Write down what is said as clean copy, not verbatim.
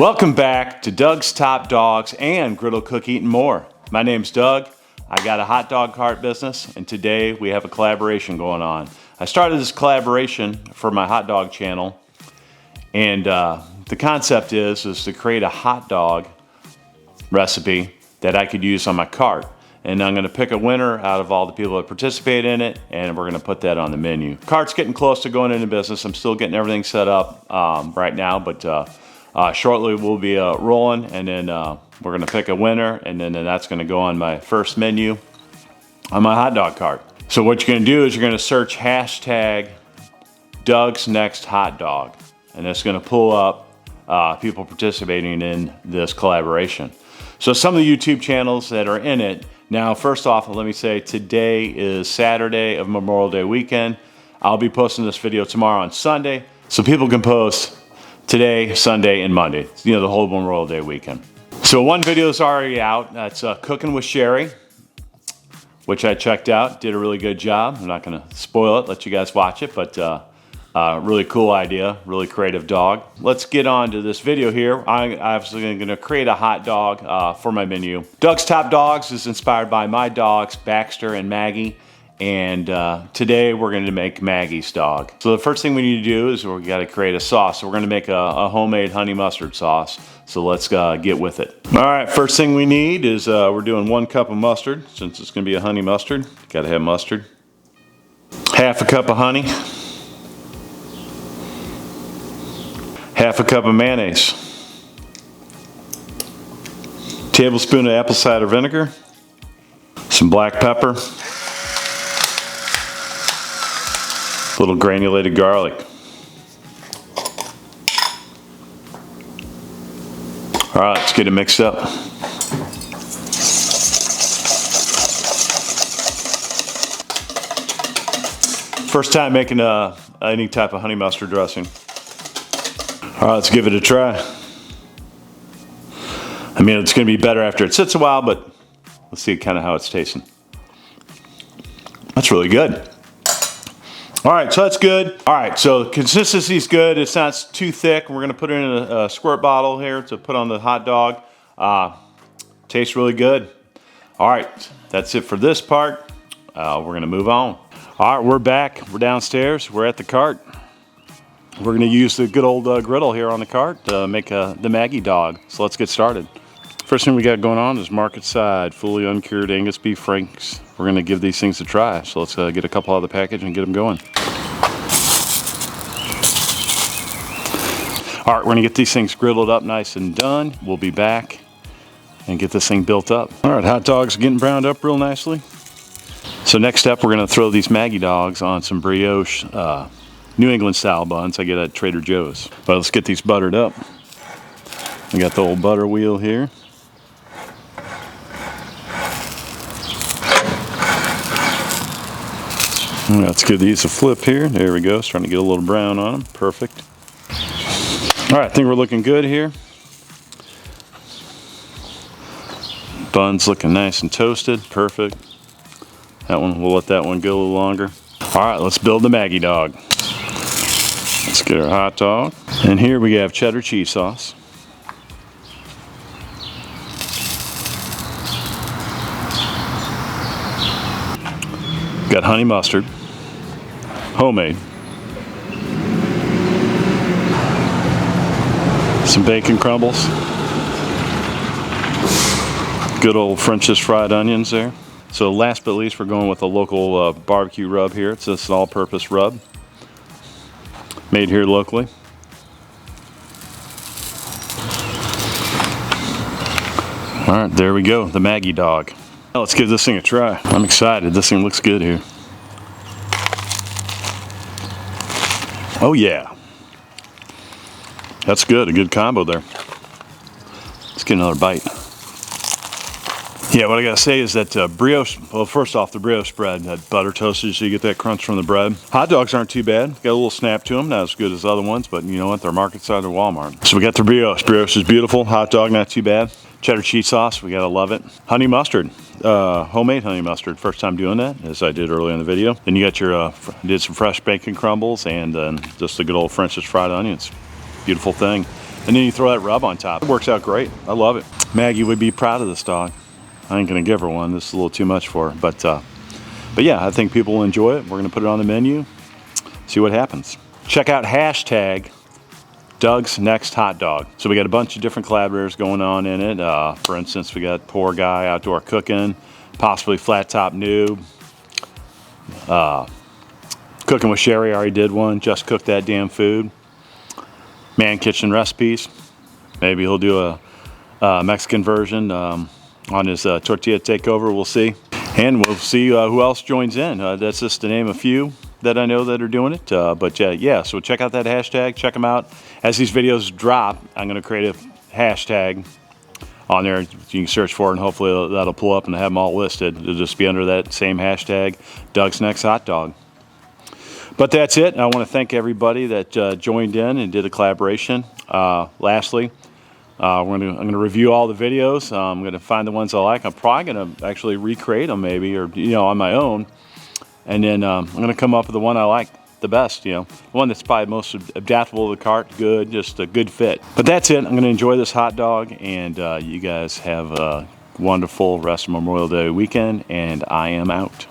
Welcome back to Doug's Top Dogs and Griddle Cook Eat and More. My name's Doug. I got a hot dog cart business, and today we have a collaboration going on. I started this collaboration for my hot dog channel, and the concept is to create a hot dog recipe that I could use on my cart. And I'm going to pick a winner out of all the people that participate in it, and we're going to put that on the menu. Cart's getting close to going into business. I'm still getting everything set up right now, but shortly we'll be rolling, and then we're going to pick a winner, and then that's going to go on my first menu on my hot dog cart. So what you're going to do is you're going to search hashtag Doug's Next Hot Dog, and it's going to pull up people participating in this collaboration. So some of the YouTube channels that are in it. Now, first off, let me say today is Saturday of Memorial Day weekend. I'll be posting this video tomorrow on Sunday, so people can post today, Sunday, and Monday. You know, the whole Memorial Day weekend. So one video is already out. That's Cooking with Sherry, which I checked out. Did a really good job. I'm not going to spoil it, let you guys watch it, but really cool idea, really creative dog. Let's get on to this video here. I'm obviously going to create a hot dog for my menu. Doug's Top Dogs is inspired by my dogs, Baxter and Maggie. And today we're going to make Maggie's dog. So the first thing we need to do is we got to create a sauce. So we're going to make a homemade honey mustard sauce. So let's get with it. All right, first thing we need is we're doing 1 cup of mustard. Since it's going to be a honey mustard, got to have mustard. Half a cup of honey. Half a cup of mayonnaise. Tablespoon of apple cider vinegar. Some black pepper. Little granulated garlic. All right, let's get it mixed up. First time making any type of honey mustard dressing. All right, let's give it a try. I mean, it's going to be better after it sits a while, but let's see kind of how it's tasting. That's really good. All right, so that's good. All right, so consistency is good. It's not too thick. We're going to put it in a squirt bottle here to put on the hot dog. Tastes really good. All right, that's it for this part. We're going to move on. All right, we're back. We're downstairs. We're at the cart. We're going to use the good old griddle here on the cart to make the Maggie dog. So let's get started. First thing we got going on is market side, fully uncured Angus beef franks. We're going to give these things a try. So let's get a couple out of the package and get them going. All right, we're going to get these things griddled up nice and done. We'll be back and get this thing built up. All right, hot dogs getting browned up real nicely. So next up, we're going to throw these Maggie dogs on some brioche New England style buns I get at Trader Joe's. But let's get these buttered up. We got the old butter wheel here. Let's give these a flip here. There we go. Starting to get a little brown on them. Perfect. All right, I think we're looking good here. Bun's looking nice and toasted. Perfect. That one, we'll let that one go a little longer. All right, let's build the Maggie dog. Let's get our hot dog. And here we have cheddar cheese sauce. Got honey mustard. Homemade. Some bacon crumbles. Good old French's fried onions there. So last but least, we're going with a local barbecue rub here. It's just an all-purpose rub. Made here locally. All right, there we go, the Maggie dog. Now let's give this thing a try. I'm excited, this thing looks good here. Oh yeah. That's good, a good combo there. Let's get another bite. Yeah, what I gotta say is that brioche, well, first off, the brioche bread, that butter toasted, so you get that crunch from the bread. Hot dogs aren't too bad. Got a little snap to them, not as good as other ones, but you know what, they're market side of Walmart. So we got the brioche. Brioche is beautiful. Hot dog, not too bad. Cheddar cheese sauce, we gotta love it. Honey mustard, homemade honey mustard. First time doing that, as I did earlier in the video. Then you got your, did some fresh bacon crumbles and then just the good old French's fried onions. Beautiful thing. And then you throw that rub on top. It works out great. I love it. Maggie would be proud of this dog. I ain't gonna give her one. This is a little too much for her. But yeah, I think people will enjoy it. We're gonna put it on the menu, see what happens. Check out hashtag Doug's Next Hot Dog. So we got a bunch of different collaborators going on in it. For instance, we got Poor Guy Outdoor Cooking, possibly Flat Top Noob. Cooking with Sherry, I already did one. Just Cooked That Damn Food. Man Kitchen Recipes. Maybe he'll do a Mexican version on his tortilla takeover. We'll see. And we'll see who else joins in. That's just to name a few that I know that are doing it. Yeah, so check out that hashtag. Check them out. As these videos drop, I'm going to create a hashtag on there. You can search for it, and hopefully that'll pull up and have them all listed. It'll just be under that same hashtag, Doug's Next Hot Dog. But that's it. I want to thank everybody that joined in and did a collaboration. Lastly, I'm going to review all the videos. I'm going to find the ones I like. I'm probably going to actually recreate them maybe, or on my own. And then I'm going to come up with the one I like the best, the one that's probably most adaptable to the cart, good, just a good fit. But that's it. I'm going to enjoy this hot dog, and you guys have a wonderful rest of Memorial Day weekend, and I am out.